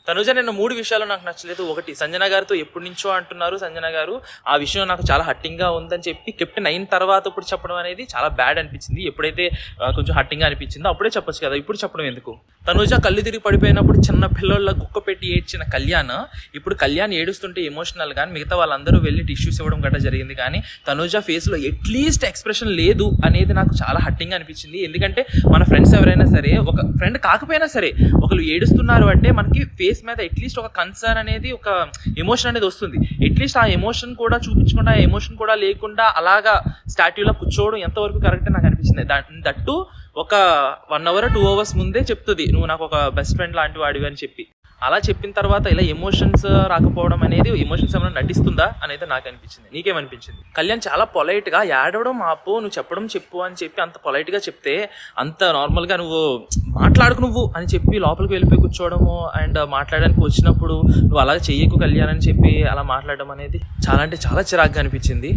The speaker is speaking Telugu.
తనుజ నిన్న 3 విషయాలు నాకు నచ్చలేదు. ఒకటి, సంజన గారితో ఎప్పటి నుంచో అంటున్నారు సంజన గారు, ఆ విషయం నాకు చాలా హట్టింగ్గా ఉందని చెప్పి కెప్టెన్ అయిన తర్వాత ఇప్పుడు చెప్పడం అనేది చాలా బ్యాడ్ అనిపించింది. ఎప్పుడైతే కొంచెం హట్టింగ్గా అనిపించిందో అప్పుడే చెప్పొచ్చు కదా, ఇప్పుడు చెప్పడం ఎందుకు? తనుజ కళ్ళు తిరిగి పడిపోయినప్పుడు చిన్న పిల్లల గుక్క పెట్టి ఏడ్చిన కళ్యాణ్, ఇప్పుడు కళ్యాణ్ ఏడుస్తుంటే ఎమోషనల్ కానీ మిగతా వాళ్ళందరూ వెళ్ళి టిష్యూస్ ఇవ్వడం గట్రా జరిగింది, కానీ తనుజ ఫేస్లో ఎట్లీస్ట్ ఎక్స్ప్రెషన్ లేదు అనేది నాకు చాలా హట్టింగ్గా అనిపించింది. ఎందుకంటే మన ఫ్రెండ్స్ ఎవరైనా సరే, ఒక ఫ్రెండ్ కాకపోయినా సరే, ఒకళ్ళు ఏడుస్తున్నారు అంటే మనకి ఫేస్ మీద అట్లీస్ట్ ఒక కన్సర్న్ అనేది, ఒక ఎమోషన్ అనేది వస్తుంది. అట్లీస్ట్ ఆ ఎమోషన్ కూడా చూపించకుండా, ఆ ఎమోషన్ కూడా లేకుండా అలాగా స్టాట్యూలో కూర్చోవడం ఎంతవరకు కరెక్ట్ నాకు అనిపించింది. దట్టు ఒక 1 hour 2 hours ముందే చెప్తుంది, నువ్వు నాకు ఒక బెస్ట్ ఫ్రెండ్ లాంటి వాడివి అని చెప్పి. అలా చెప్పిన తర్వాత ఇలా ఎమోషన్స్ రాకపోవడం అనేది, ఎమోషన్స్ ఏమైనా నటిస్తుందా అనేది నాకు అనిపించింది. నీకేమనిపించింది? కళ్యాణ్ చాలా పొలైట్గా ఏడవడం ఆపు, నువ్వు చెప్పు అని చెప్పి అంత పొలైట్గా చెప్తే, అంత నార్మల్గా నువ్వు మాట్లాడుకు అని చెప్పి లోపలికి వెళ్ళిపోయి కూర్చోవడము, అండ్ మాట్లాడడానికి వచ్చినప్పుడు నువ్వు అలా చెయ్యకు కళ్యాణ్ అని చెప్పి అలా మాట్లాడడం అనేది చాలా అంటే చాలా చిరాగ్గా అనిపించింది.